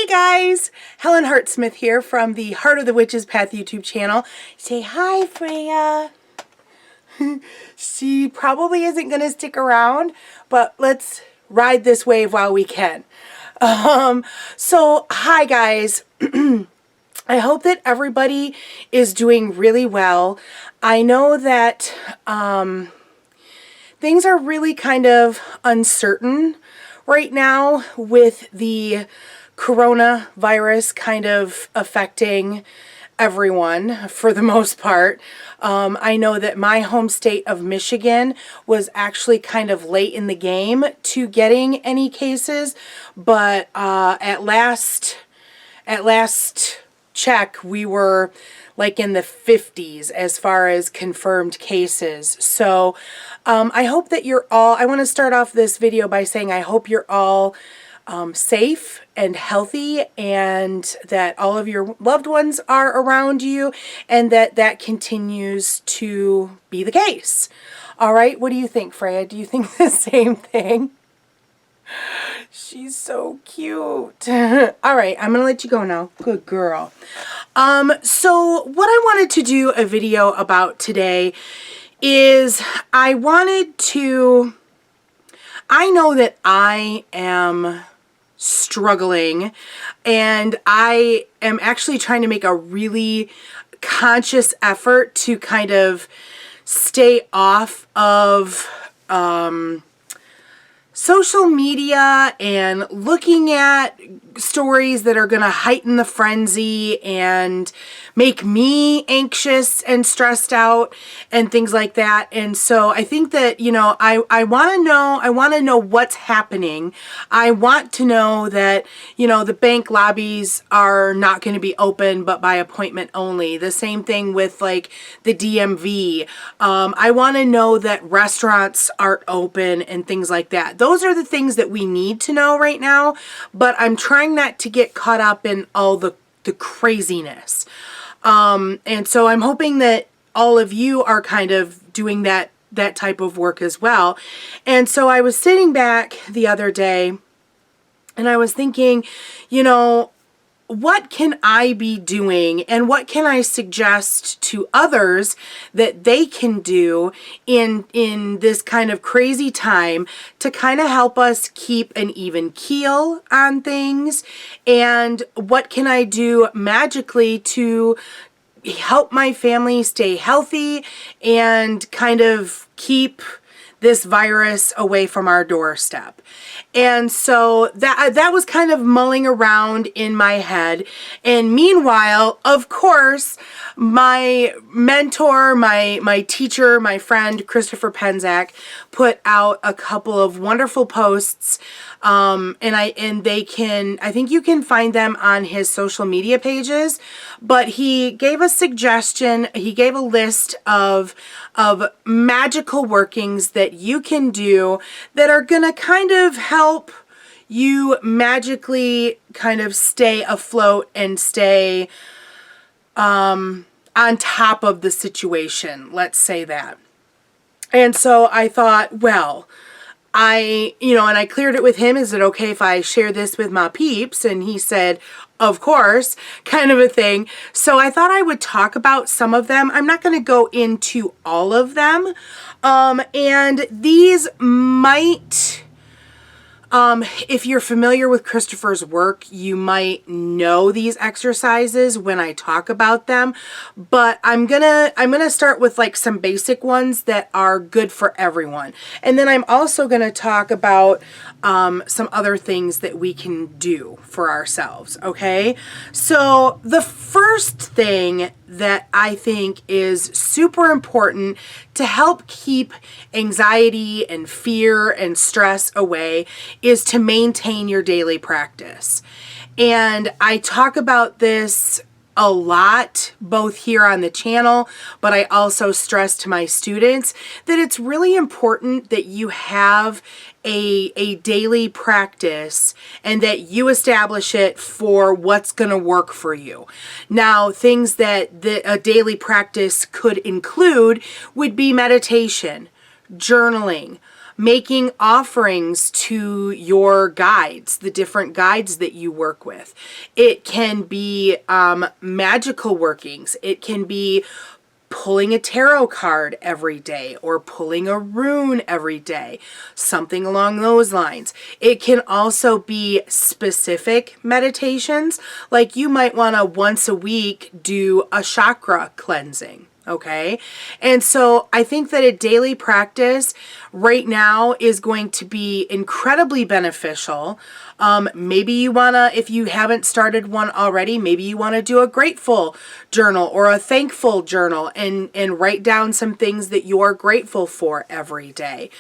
Hey guys, Helen Hartsmith here from the Heart of the Witch's Path YouTube channel. Say hi, Freya. She probably isn't going to stick around, but let's ride this wave while we can. So hi guys. I hope that everybody is doing really well. I know that things are really kind of uncertain right now with the coronavirus kind of affecting everyone for the most part. I know that my home state of Michigan was actually kind of late in the game to getting any cases, but at last check, we were like in the 50s as far as confirmed cases. So I hope that you're all, I want to start off this video by saying I hope you're all safe and healthy, and that all of your loved ones are around you, and that continues to be the case. All right, what do you think, Freya? Do you think the same thing? She's so cute. All right, I'm gonna let you go now. Good girl. So what I wanted to do a video about today is I know that I am struggling, and I am actually trying to make a really conscious effort to kind of stay off of social media and looking at stories that are going to heighten the frenzy and make me anxious and stressed out and things like that. And so I think that, you know, I want to know what's happening. I want to know that, you know, the bank lobbies are not going to be open, but by appointment only. The same thing with like the DMV. I want to know that restaurants aren't open and things like that. Those are the things that we need to know right now, but I'm trying not to get caught up in all the craziness. And so I'm hoping that all of you are kind of doing that type of work as well. And so I was sitting back the other day and I was thinking, you know, what can I be doing and what can I suggest to others that they can do in this kind of crazy time to kind of help us keep an even keel on things? And what can I do magically to help my family stay healthy and kind of keep this virus away from our doorstep? And so that was kind of mulling around in my head. And meanwhile, of course, my mentor, my teacher, my friend, Christopher Penzak, put out a couple of wonderful posts. I think you can find them on his social media pages, but he gave a suggestion. He gave a list of magical workings that you can do that are going to kind of help you magically kind of stay afloat and stay on top of the situation. Let's say that. And so I thought, well, and I cleared it with him. Is it okay if I share this with my peeps? And he said, of course, kind of a thing. So I thought I would talk about some of them. I'm not going to go into all of them. And these might, if you're familiar with Christopher's work, you might know these exercises when I talk about them, but I'm gonna start with like some basic ones that are good for everyone. And then I'm also gonna talk about some other things that we can do for ourselves, okay? So the first thing that I think is super important to help keep anxiety and fear and stress away is to maintain your daily practice. And I talk about this a lot, both here on the channel, but I also stress to my students that it's really important that you have a daily practice and that you establish it for what's going to work for you. Now, things that a daily practice could include would be meditation, journaling, making offerings to your guides, the different guides that you work with. It can be magical workings. It can be pulling a tarot card every day or pulling a rune every day, something along those lines. It can also be specific meditations, like you might want to once a week do a chakra cleansing. Okay. And so I think that a daily practice right now is going to be incredibly beneficial. Maybe you want to, if you haven't started one already, maybe you want to do a grateful journal or a thankful journal and write down some things that you're grateful for every day.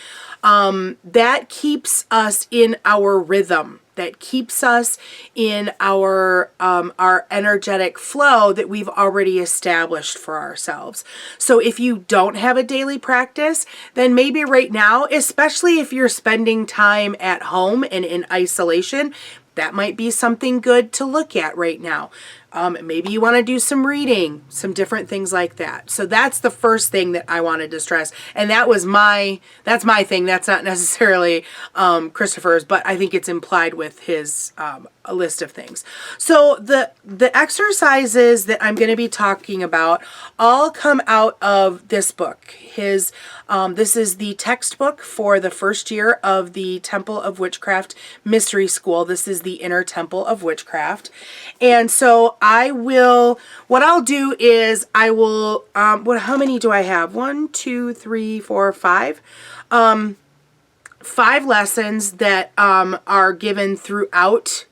That keeps us in our rhythm. That keeps us in our energetic flow that we've already established for ourselves. So if you don't have a daily practice, then maybe right now, especially if you're spending time at home and in isolation, that might be something good to look at right now. Maybe you want to do some reading, some different things like that. So that's the first thing that I wanted to stress. And that's my thing. That's not necessarily Christopher's, but I think it's implied with his a list of things. So the exercises that I'm going to be talking about all come out of this book. This is the textbook for the first year of the Temple of Witchcraft Mystery School. This is the Inner Temple of Witchcraft. And so what I'll do is I will, how many do I have? 1, 2, 3, 4, 5. 5 lessons that are given throughout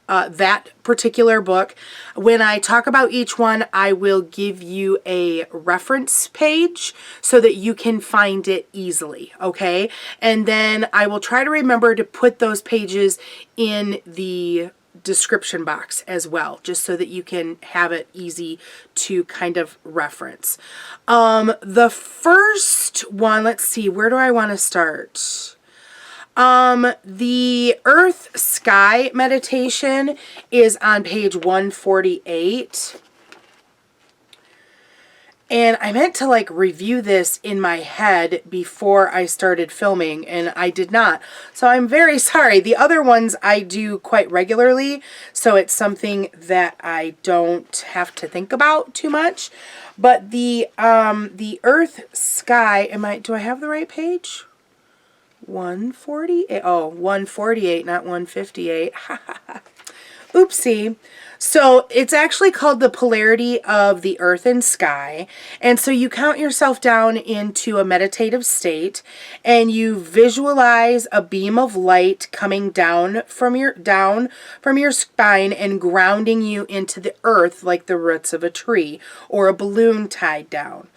that particular book. When I talk about each one, I will give you a reference page so that you can find it easily, okay? And then I will try to remember to put those pages in the description box as well, just so that you can have it easy to kind of reference. The first one, let's see, where do I want to start? The Earth Sky meditation is on page 148. And I meant to review this in my head before I started filming, and I did not. So I'm very sorry. The other ones I do quite regularly, so it's something that I don't have to think about too much. But the Earth Sky, do I have the right page? 148. Oh, 148, not 158. Oopsie. So it's actually called the polarity of the earth and sky. And so you count yourself down into a meditative state and you visualize a beam of light coming down from your spine and grounding you into the earth like the roots of a tree or a balloon tied down.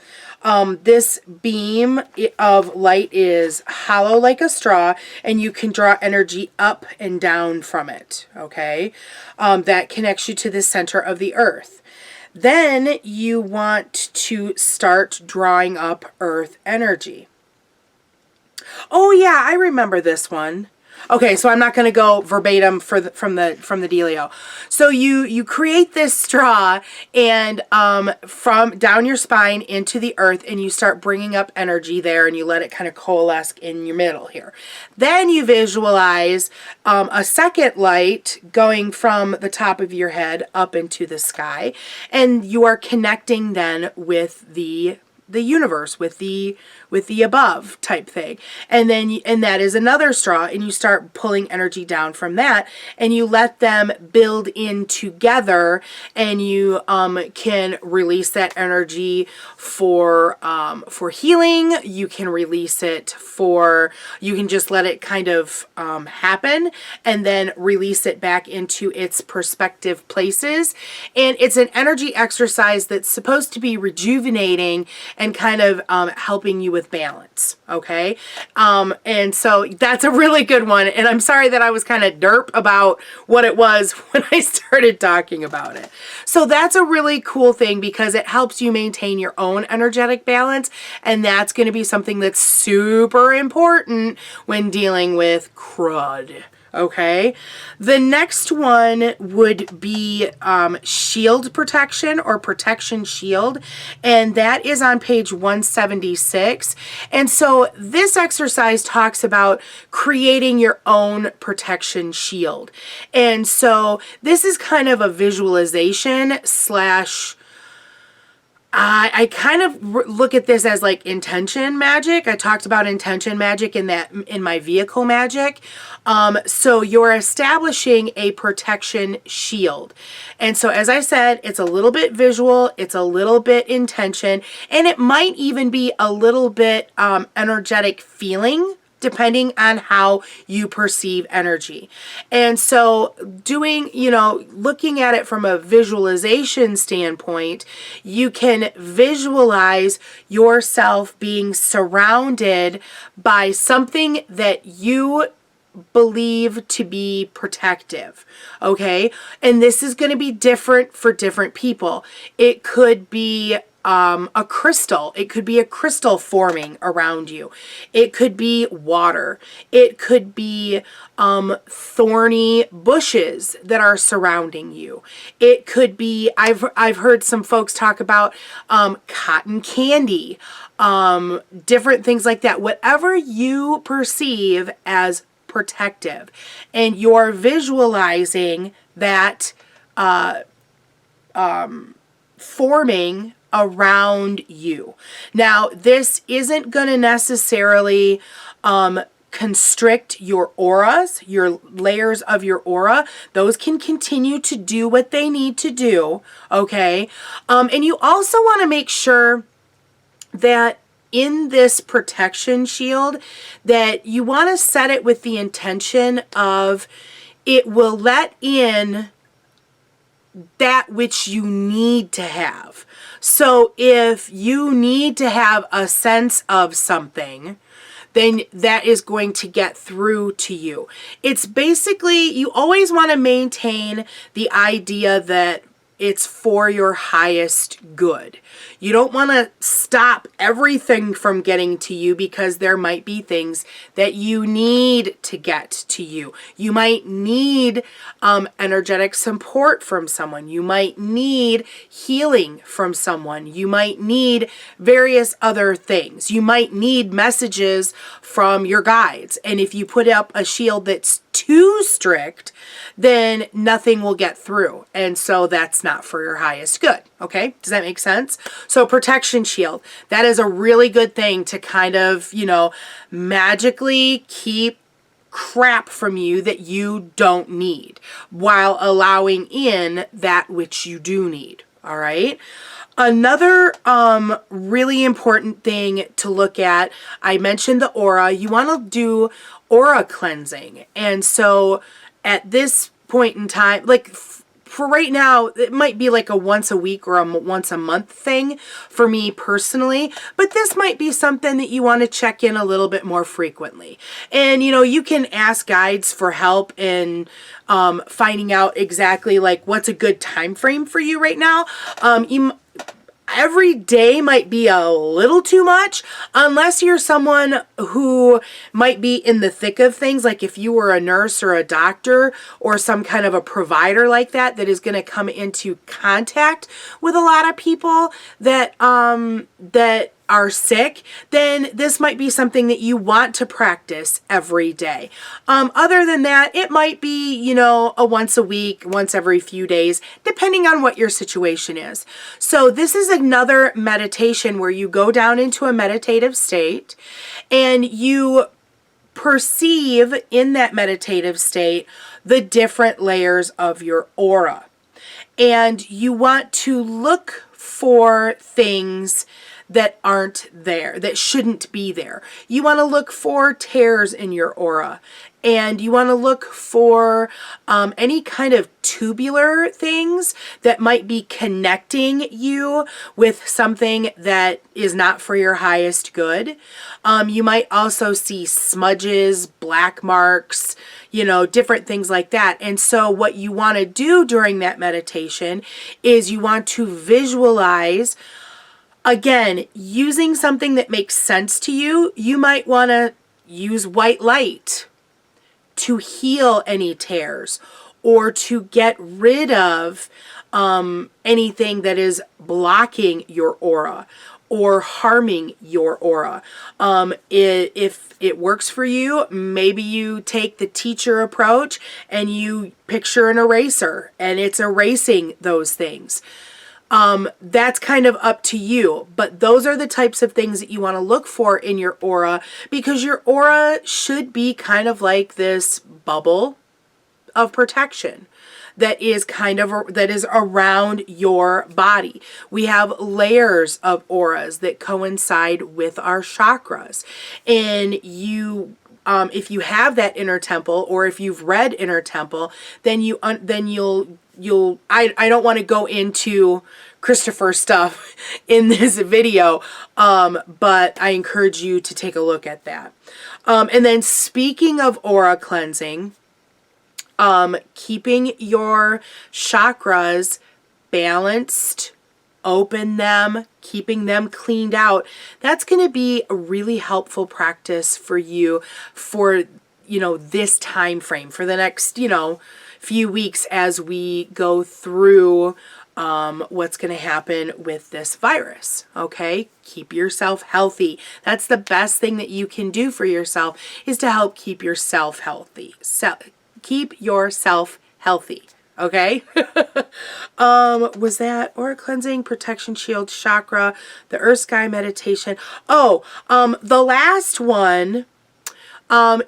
This beam of light is hollow like a straw, and you can draw energy up and down from it, okay? That connects you to the center of the earth. Then you want to start drawing up earth energy. Oh yeah, I remember this one. Okay, so I'm not going to go verbatim from the dealio. So you create this straw and from down your spine into the earth, and you start bringing up energy there, and you let it kind of coalesce in your middle here. Then you visualize a second light going from the top of your head up into the sky, and you are connecting then with the universe, with the above type thing. And then and that is another straw, and you start pulling energy down from that, and you let them build in together, and you can release that energy for healing. You can release it you can just let it kind of happen and then release it back into its perspective places. And it's an energy exercise that's supposed to be rejuvenating and kind of helping you with balance, okay? And so that's a really good one, and I'm sorry that I was kind of derp about what it was when I started talking about it. So that's a really cool thing because it helps you maintain your own energetic balance, and that's going to be something that's super important when dealing with crud. Okay, the next one would be shield protection or protection shield, and that is on page 176. And so this exercise talks about creating your own protection shield. And so this is kind of a visualization slash I kind of look at this as like intention magic. I talked about intention magic in my vehicle magic. So you're establishing a protection shield. And so as I said, it's a little bit visual, it's a little bit intention, and it might even be a little bit energetic feeling, depending on how you perceive energy. And so doing, looking at it from a visualization standpoint, you can visualize yourself being surrounded by something that you believe to be protective. Okay. And this is going to be different for different people. It could be a crystal. It could be a crystal forming around you. It could be water. It could be thorny bushes that are surrounding you. It could be, I've heard some folks talk about cotton candy, different things like that. Whatever you perceive as protective, and you're visualizing that forming around you. Now, this isn't going to necessarily constrict your auras, your layers of your aura. Those can continue to do what they need to do, okay? And you also want to make sure that in this protection shield, that you want to set it with the intention of it will let in that which you need to have. So if you need to have a sense of something, then that is going to get through to you. It's basically, you always want to maintain the idea that it's for your highest good. You don't want to stop everything from getting to you because there might be things that you need to get to you. You might need energetic support from someone. You might need healing from someone. You might need various other things. You might need messages from your guides. And if you put up a shield that's too strict, then nothing will get through. And so that's not for your highest good. Okay? Does that make sense? So protection shield, that is a really good thing to kind of, magically keep crap from you that you don't need while allowing in that which you do need. All right? Another really important thing to look at, I mentioned the aura. You want to do aura cleansing. And so at this point in time, like for right now, it might be like a once a week or a once a month thing for me personally, but this might be something that you want to check in a little bit more frequently. And you can ask guides for help in finding out exactly like what's a good time frame for you right now. Every day might be a little too much unless you're someone who might be in the thick of things, like if you were a nurse or a doctor or some kind of a provider like that is going to come into contact with a lot of people that are sick, then this might be something that you want to practice every day. Other than that, it might be, a once a week, once every few days, depending on what your situation is. So this is another meditation where you go down into a meditative state and you perceive in that meditative state the different layers of your aura. And you want to look for things that aren't there, that shouldn't be there. You want to look for tears in your aura, and you want to look for any kind of tubular things that might be connecting you with something that is not for your highest good. You might also see smudges, black marks, different things like that. And so what you want to do during that meditation is you want to visualize, again, using something that makes sense to you. You might want to use white light to heal any tears or to get rid of anything that is blocking your aura or harming your aura. If it works for you, maybe you take the teacher approach and you picture an eraser and it's erasing those things. That's kind of up to you, but those are the types of things that you want to look for in your aura, because your aura should be kind of like this bubble of protection that is that is around your body. We have layers of auras that coincide with our chakras, and if you have that inner temple, or if you've read Inner Temple, then you'll I don't want to go into Christopher stuff in this video, but I encourage you to take a look at that. And then speaking of aura cleansing, keeping your chakras balanced, open them, keeping them cleaned out, that's going to be a really helpful practice for you for, this time frame, for the next, few weeks as we go through what's going to happen with this virus. Okay, keep yourself healthy. That's the best thing that you can do for yourself, is to help keep yourself healthy. Keep yourself healthy. Okay. Was that aura cleansing, protection shield, chakra, the earth sky meditation? The last one,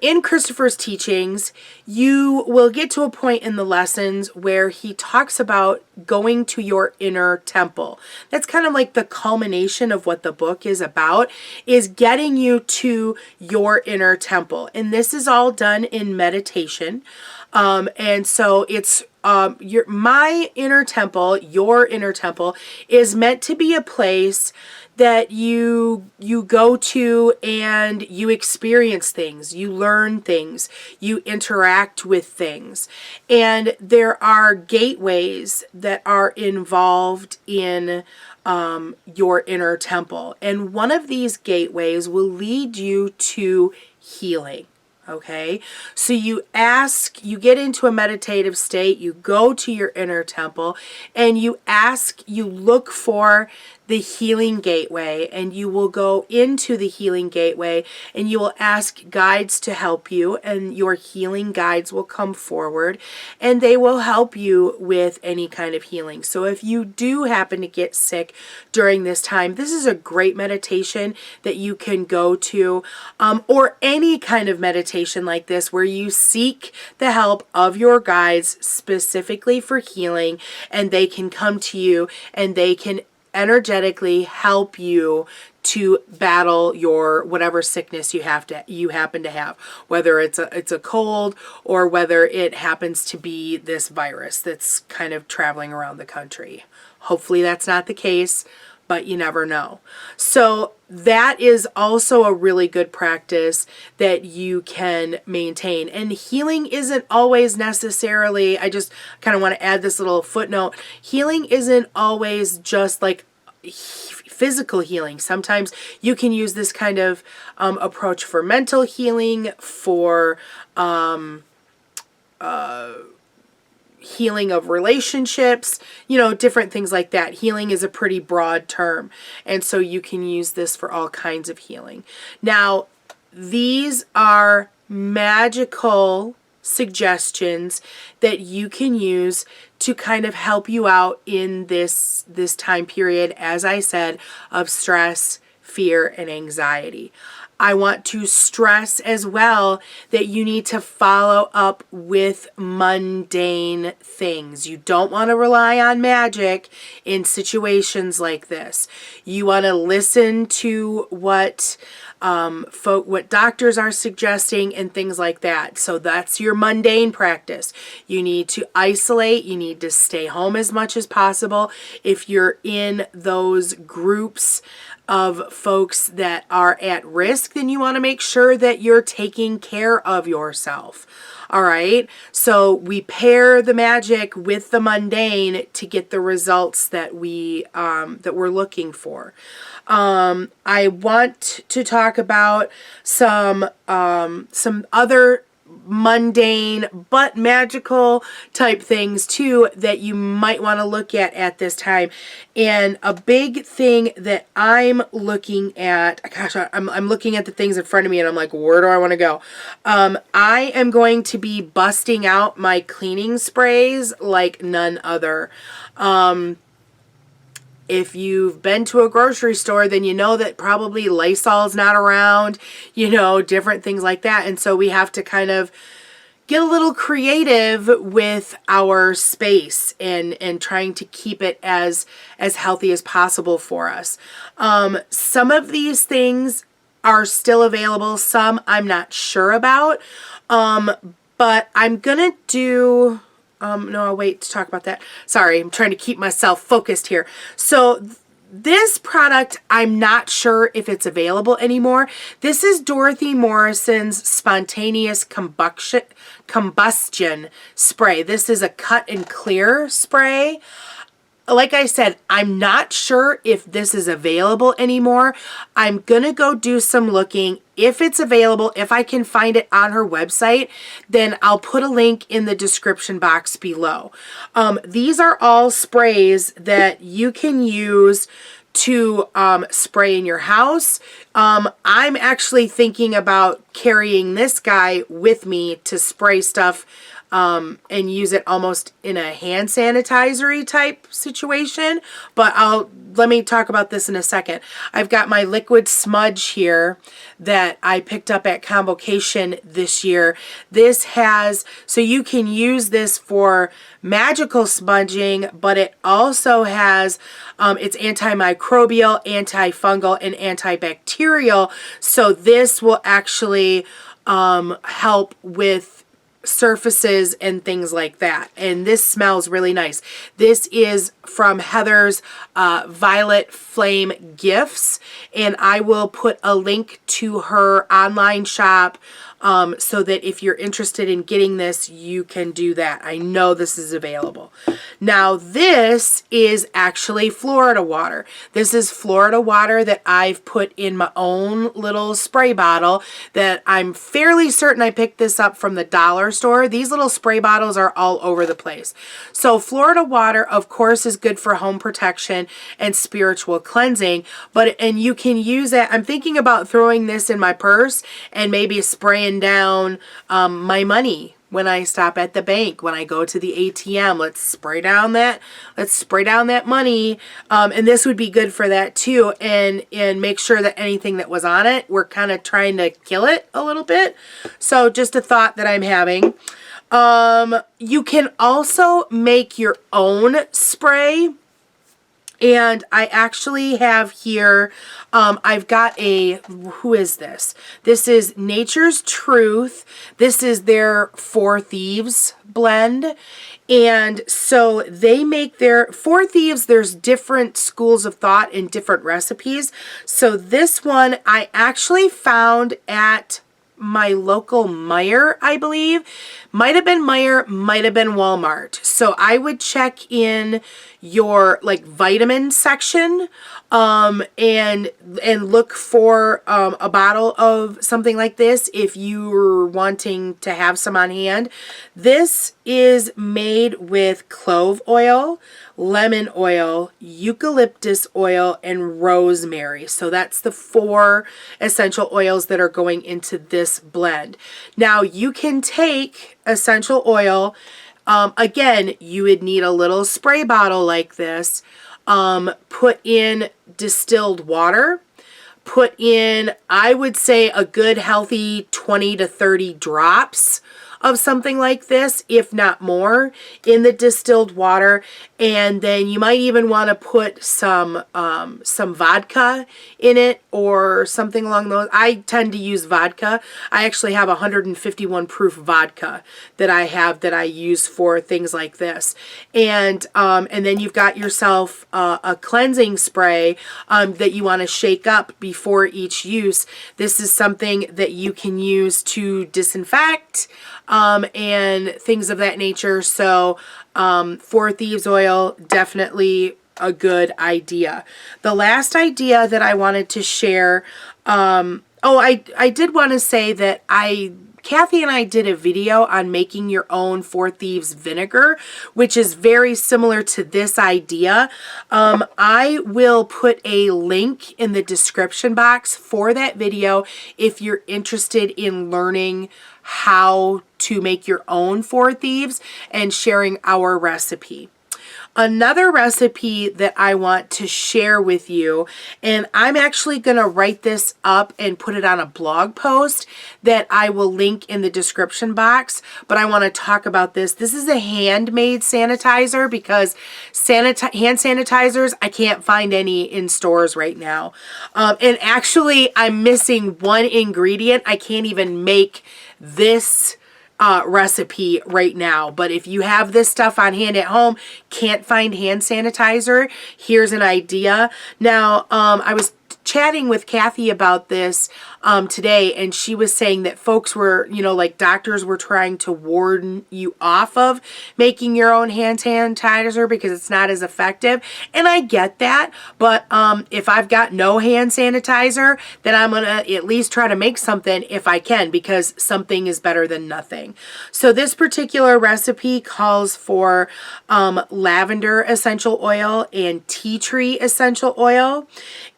in Christopher's teachings, you will get to a point in the lessons where he talks about going to your inner temple. That's kind of like the culmination of what the book is about, is getting you to your inner temple. And this is all done in meditation. And so it's my inner temple, your inner temple, is meant to be a place that you go to and you experience things, you learn things, you interact with things. And there are gateways that are involved in your inner temple. And one of these gateways will lead you to healing. Okay, so you get into a meditative state, you go to your inner temple, and you look for the healing gateway, and you will go into the healing gateway and you will ask guides to help you, and your healing guides will come forward and they will help you with any kind of healing. So if you do happen to get sick during this time, this is a great meditation that you can go to, or any kind of meditation like this where you seek the help of your guides specifically for healing, and they can come to you and they can energetically help you to battle your whatever sickness you happen to have, whether it's a cold or whether it happens to be this virus that's kind of traveling around the country. Hopefully that's not the case, but you never know. So that is also a really good practice that you can maintain. And healing isn't always necessarily, I just kind of want to add this little footnote, healing isn't always just like physical healing. Sometimes you can use this kind of approach for mental healing, for healing of relationships, different things like that. Healing is a pretty broad term, and so you can use this for all kinds of healing. Now, these are magical suggestions that you can use to kind of help you out in this time period, as I said, of stress, fear, and anxiety. I want to stress as well that you need to follow up with mundane things. You don't want to rely on magic in situations like this. You want to listen to what doctors are suggesting and things like that. So that's your mundane practice. You need to isolate. You need to stay home as much as possible. If you're in those groups of folks that are at risk, then you want to make sure that you're taking care of yourself. All right. So we pair the magic with the mundane to get the results that we're looking for. I want to talk about some other mundane but magical type things too that you might want to look at this time. And a big thing that I'm looking at, gosh, I'm looking at the things in front of me and I'm like, where do I want to go? I am going to be busting out my cleaning sprays like none other. If you've been to a grocery store, then you know that probably Lysol's not around, you know, different things like that. And so we have to kind of get a little creative with our space and trying to keep it as healthy as possible for us. Some of these things are still available. Some I'm not sure about. But I'm going to do... no, I'll wait to talk about that. Sorry, I'm trying to keep myself focused here. So this product, I'm not sure if it's available anymore. This is Dorothy Morrison's Spontaneous Combustion Spray. This is a cut and clear spray. Like I said, I'm not sure if this is available anymore. I'm going to go do some looking. If it's available, if I can find it on her website, then I'll put a link in the description box below. These are all sprays that you can use to spray in your house. I'm actually thinking about carrying this guy with me to spray stuff and use it almost in a hand sanitizer-y type situation. But let me talk about this in a second. I've got my liquid smudge here that I picked up at Convocation this year. This has, so you can use this for magical smudging, but it also has, it's antimicrobial, antifungal, and antibacterial. So this will actually help with surfaces and things like that. And this smells really nice. This is from Heather's Violet Flame Gifts, and I will put a link to her online shop so that if you're interested in getting this, you can do that. I know this is available. Now this is actually Florida water. This is Florida water that I've put in my own little spray bottle that I'm fairly certain I picked this up from the dollar store. These little spray bottles are all over the place. So Florida water, of course, is good for home protection and spiritual cleansing, and you can use it. I'm thinking about throwing this in my purse and maybe spraying down my money when I stop at the bank, when I go to the ATM. Let's spray down that money. And this would be good for that too. And make sure that anything that was on it, we're kind of trying to kill it a little bit. So just a thought that I'm having. You can also make your own spray. And I actually have here, I've got who is this? This is Nature's Truth. This is their Four Thieves blend. And so they make their Four Thieves, there's different schools of thought and different recipes. So this one I actually found at my local Meijer, I believe. Might have been Meijer, might have been Walmart. So I would check in your like vitamin section and look for a bottle of something like this if you're wanting to have some on hand. This is made with clove oil, lemon oil, eucalyptus oil, and rosemary. So that's the 4 essential oils that are going into this blend. Now you can take essential oil. Again, you would need a little spray bottle like this. Put in distilled water. Put in, I would say, a good healthy 20 to 30 drops of something like this, if not more, in the distilled water. And then you might even want to put some vodka in it or something along those. I tend to use vodka. I actually have 151 proof vodka that I use for things like this. And then you've got yourself a cleansing spray that you want to shake up before each use. This is something that you can use to disinfect and things of that nature. So Four Thieves oil, definitely a good idea. The last idea that I wanted to share, I did want to say that I Kathy and I did a video on making your own For Thieves vinegar, which is very similar to this idea. I will put a link in the description box for that video if you're interested in learning how to make your own For Thieves and sharing our recipe. Another recipe that I want to share with you, and I'm actually going to write this up and put it on a blog post that I will link in the description box, but I want to talk about this. This is a handmade sanitizer because hand sanitizers, I can't find any in stores right now. And actually, I'm missing one ingredient. I can't even make this recipe right now, but if you have this stuff on hand at home, can't find hand sanitizer, here's an idea. Now, I was chatting with Kathy about this today, and she was saying that folks were, you know, like doctors were trying to warn you off of making your own hand sanitizer because it's not as effective. And I get that, but if I've got no hand sanitizer, then I'm gonna at least try to make something if I can, because something is better than nothing. So this particular recipe calls for lavender essential oil and tea tree essential oil,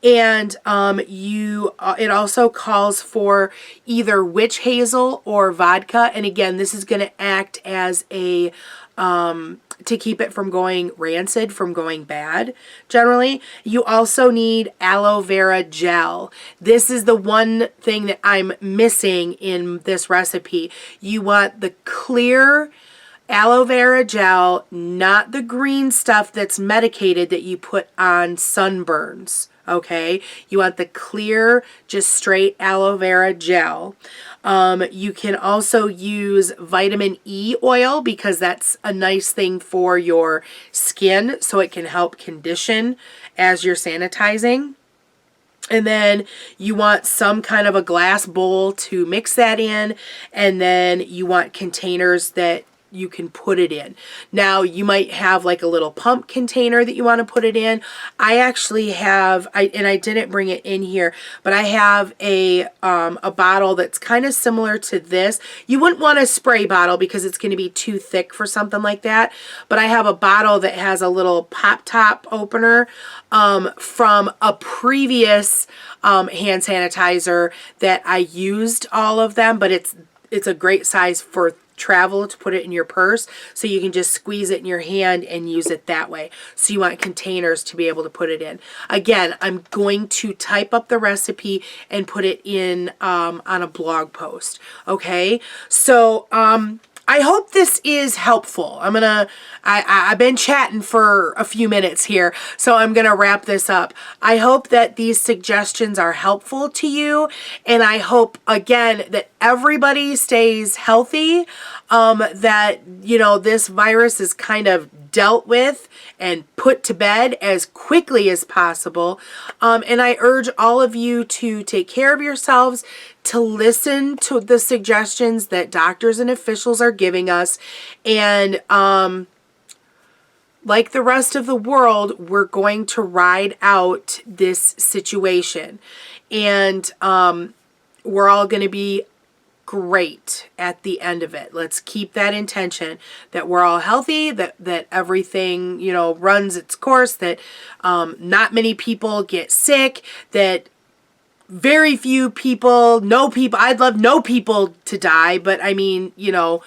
and it also calls for either witch hazel or vodka. And again, this is going to act as a to keep it from going rancid, from going bad generally. You also need aloe vera gel. This is the one thing that I'm missing in this recipe. You want the clear aloe vera gel, not the green stuff that's medicated that you put on sunburns. Okay, you want the clear, just straight aloe vera gel. You can also use vitamin E oil because that's a nice thing for your skin, so it can help condition as you're sanitizing. And then you want some kind of a glass bowl to mix that in, and then you want containers that you can put it in. Now you might have like a little pump container that you want to put it in. I actually have, and I didn't bring it in here, but I have a bottle that's kind of similar to this. You wouldn't want a spray bottle because it's going to be too thick for something like that. But I have a bottle that has a little pop top opener from a previous hand sanitizer that I used all of them, but it's a great size for travel to put it in your purse, so you can just squeeze it in your hand and use it that way. So you want containers to be able to put it in. Again, I'm going to type up the recipe and put it in on a blog post. Okay, so I hope this is helpful. I've been chatting for a few minutes here, so I'm gonna wrap this up. I hope that these suggestions are helpful to you, and I hope, again, that everybody stays healthy, that, you know, this virus is kind of dealt with and put to bed as quickly as possible. And I urge all of you to take care of yourselves, to listen to the suggestions that doctors and officials are giving us. And like the rest of the world, we're going to ride out this situation. And we're all going to be great at the end of it. Let's keep that intention that we're all healthy, that everything, you know, runs its course, that not many people get sick, that very few people, I'd love no people to die, but I mean, you know,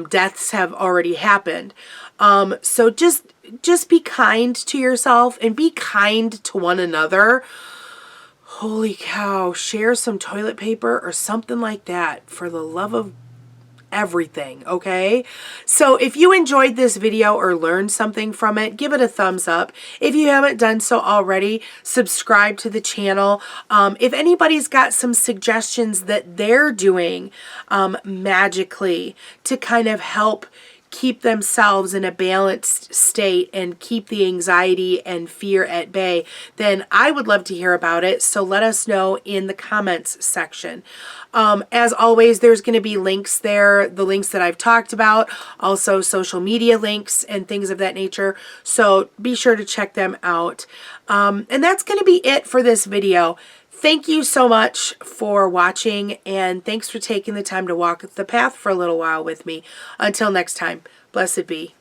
deaths have already happened. So just be kind to yourself and be kind to one another. Holy cow, share some toilet paper or something like that, for the love of everything, okay? So if you enjoyed this video or learned something from it, give it a thumbs up. If you haven't done so already, subscribe to the channel. If anybody's got some suggestions that they're doing magically to kind of help keep themselves in a balanced state and keep the anxiety and fear at bay, then I would love to hear about it. So let us know in the comments section. As always, there's going to be links there, the links that I've talked about, also social media links and things of that nature. So be sure to check them out. And that's going to be it for this video. Thank you so much for watching, and thanks for taking the time to walk the path for a little while with me. Until next time, blessed be.